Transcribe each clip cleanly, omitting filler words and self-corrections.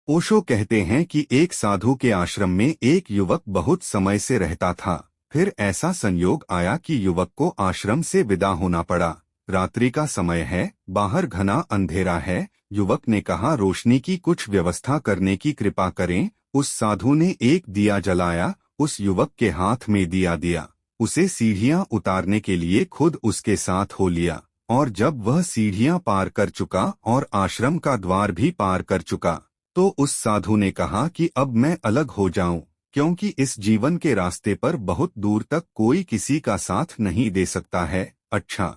ओशो कहते हैं कि एक साधु के आश्रम में एक युवक बहुत समय से रहता था। फिर ऐसा संयोग आया कि युवक को आश्रम से विदा होना पड़ा। रात्रि का समय है, बाहर घना अंधेरा है। युवक ने कहा, रोशनी की कुछ व्यवस्था करने की कृपा करें। उस साधु ने एक दिया जलाया, उस युवक के हाथ में दिया दिया, उसे सीढ़ियां उतारने के लिए खुद उसके साथ हो लिया। और जब वह सीढ़ियां पार कर चुका और आश्रम का द्वार भी पार कर चुका, तो उस साधु ने कहा कि अब मैं अलग हो जाऊं, क्योंकि इस जीवन के रास्ते पर बहुत दूर तक कोई किसी का साथ नहीं दे सकता है। अच्छा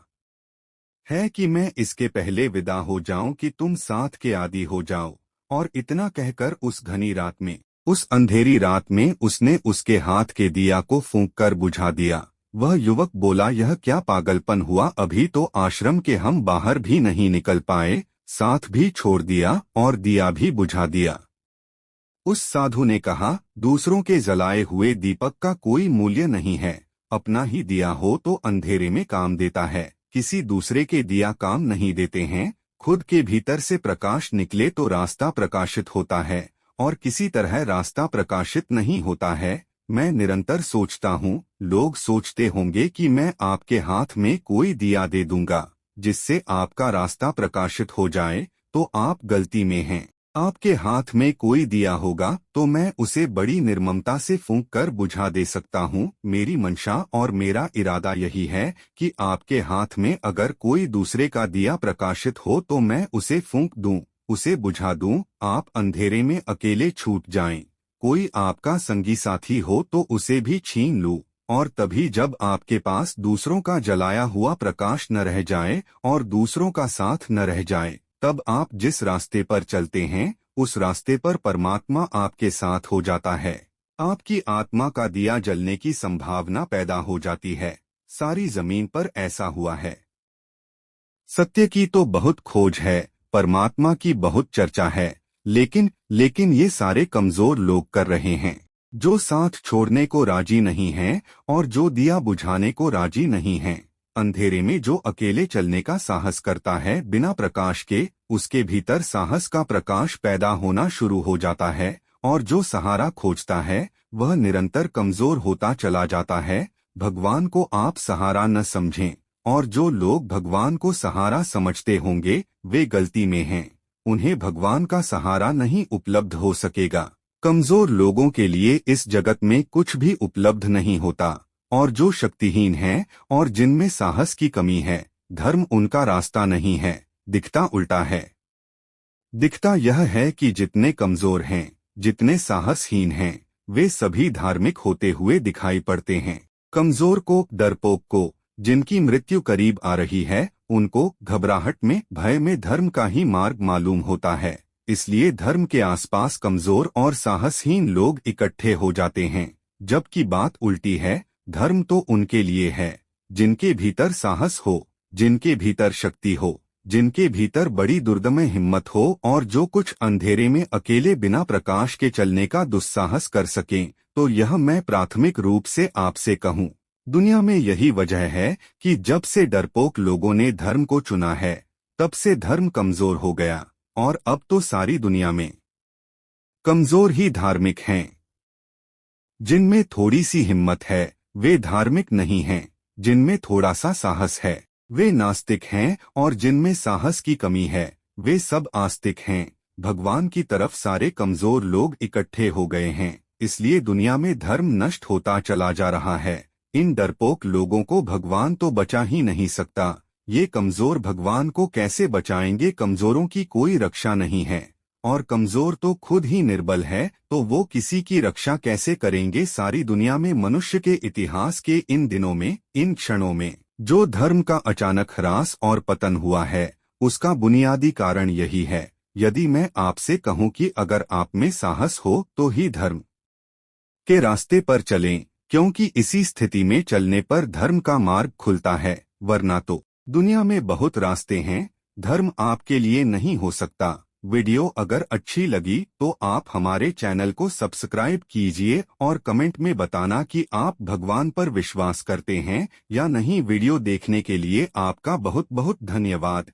है कि मैं इसके पहले विदा हो जाऊं कि तुम साथ के आदी हो जाओ। और इतना कहकर उस घनी रात में, उस अंधेरी रात में उसने उसके हाथ के दिया को फूंक कर बुझा दिया। वह युवक बोला, यह क्या पागलपन हुआ, अभी तो आश्रम के हम बाहर भी नहीं निकल पाए, साथ भी छोड़ दिया और दिया भी बुझा दिया। उस साधु ने कहा, दूसरों के जलाए हुए दीपक का कोई मूल्य नहीं है। अपना ही दिया हो तो अंधेरे में काम देता है, किसी दूसरे के दिया काम नहीं देते हैं। खुद के भीतर से प्रकाश निकले तो रास्ता प्रकाशित होता है, और किसी तरह रास्ता प्रकाशित नहीं होता है। मैं निरंतर सोचता हूँ, लोग सोचते होंगे कि मैं आपके हाथ में कोई दिया दे दूंगा जिससे आपका रास्ता प्रकाशित हो जाए, तो आप गलती में हैं। आपके हाथ में कोई दिया होगा तो मैं उसे बड़ी निर्ममता से फूंक कर बुझा दे सकता हूँ। मेरी मंशा और मेरा इरादा यही है कि आपके हाथ में अगर कोई दूसरे का दिया प्रकाशित हो तो मैं उसे फूंक दूं, उसे बुझा दूं, आप अंधेरे में अकेले छूट जाएं। कोई आपका संगी साथी हो तो उसे भी छीन लूं, और तभी जब आपके पास दूसरों का जलाया हुआ प्रकाश न रह जाए और दूसरों का साथ न रह जाए, तब आप जिस रास्ते पर चलते हैं उस रास्ते पर परमात्मा आपके साथ हो जाता है। आपकी आत्मा का दिया जलने की संभावना पैदा हो जाती है। सारी जमीन पर ऐसा हुआ है। सत्य की तो बहुत खोज है, परमात्मा की बहुत चर्चा है, लेकिन ये सारे कमजोर लोग कर रहे हैं, जो साथ छोड़ने को राजी नहीं हैं और जो दिया बुझाने को राजी नहीं हैं। अंधेरे में जो अकेले चलने का साहस करता है बिना प्रकाश के, उसके भीतर साहस का प्रकाश पैदा होना शुरू हो जाता है, और जो सहारा खोजता है वह निरंतर कमजोर होता चला जाता है। भगवान को आप सहारा न समझें, और जो लोग भगवान को सहारा समझते होंगे वे गलती में हैं। उन्हें भगवान का सहारा नहीं उपलब्ध हो सकेगा। कमजोर लोगों के लिए इस जगत में कुछ भी उपलब्ध नहीं होता, और जो शक्तिहीन हैं और जिनमें साहस की कमी है, धर्म उनका रास्ता नहीं है, दिखता उल्टा है। दिखता यह है कि जितने कमजोर हैं, जितने साहसहीन हैं, वे सभी धार्मिक होते हुए दिखाई पड़ते हैं। कमजोर को, डरपोक को, जिनकी मृत्यु करीब आ रही है, उनको घबराहट में, भय में धर्म का ही मार्ग मालूम होता है। इसलिए धर्म के आसपास कमजोर और साहसहीन लोग इकट्ठे हो जाते हैं, जबकि बात उल्टी है। धर्म तो उनके लिए है जिनके भीतर साहस हो, जिनके भीतर शक्ति हो, जिनके भीतर बड़ी दुर्दमय हिम्मत हो, और जो कुछ अंधेरे में अकेले बिना प्रकाश के चलने का दुस्साहस कर सकें। तो यह मैं प्राथमिक रूप से आपसे कहूँ, दुनिया में यही वजह है कि जब से डरपोक लोगों ने धर्म को चुना है, तब से धर्म कमजोर हो गया, और अब तो सारी दुनिया में कमजोर ही धार्मिक हैं। जिनमें थोड़ी सी हिम्मत है वे धार्मिक नहीं हैं, जिनमें थोड़ा सा साहस है वे नास्तिक हैं, और जिनमें साहस की कमी है वे सब आस्तिक हैं। भगवान की तरफ सारे कमजोर लोग इकट्ठे हो गए हैं, इसलिए दुनिया में धर्म नष्ट होता चला जा रहा है। इन डरपोक लोगों को भगवान तो बचा ही नहीं सकता। ये कमजोर भगवान को कैसे बचाएंगे? कमजोरों की कोई रक्षा नहीं है, और कमजोर तो खुद ही निर्बल है, तो वो किसी की रक्षा कैसे करेंगे? सारी दुनिया में मनुष्य के इतिहास के इन दिनों में, इन क्षणों में जो धर्म का अचानक ह्रास और पतन हुआ है, उसका बुनियादी कारण यही है। यदि मैं आपसे कहूं कि अगर आप में साहस हो तो ही धर्म के रास्ते पर चलें, क्योंकि इसी स्थिति में चलने पर धर्म का मार्ग खुलता है, वरना तो दुनिया में बहुत रास्ते हैं, धर्म आपके लिए नहीं हो सकता। वीडियो अगर अच्छी लगी तो आप हमारे चैनल को सब्सक्राइब कीजिए और कमेंट में बताना कि आप भगवान पर विश्वास करते हैं या नहीं। वीडियो देखने के लिए आपका बहुत बहुत धन्यवाद।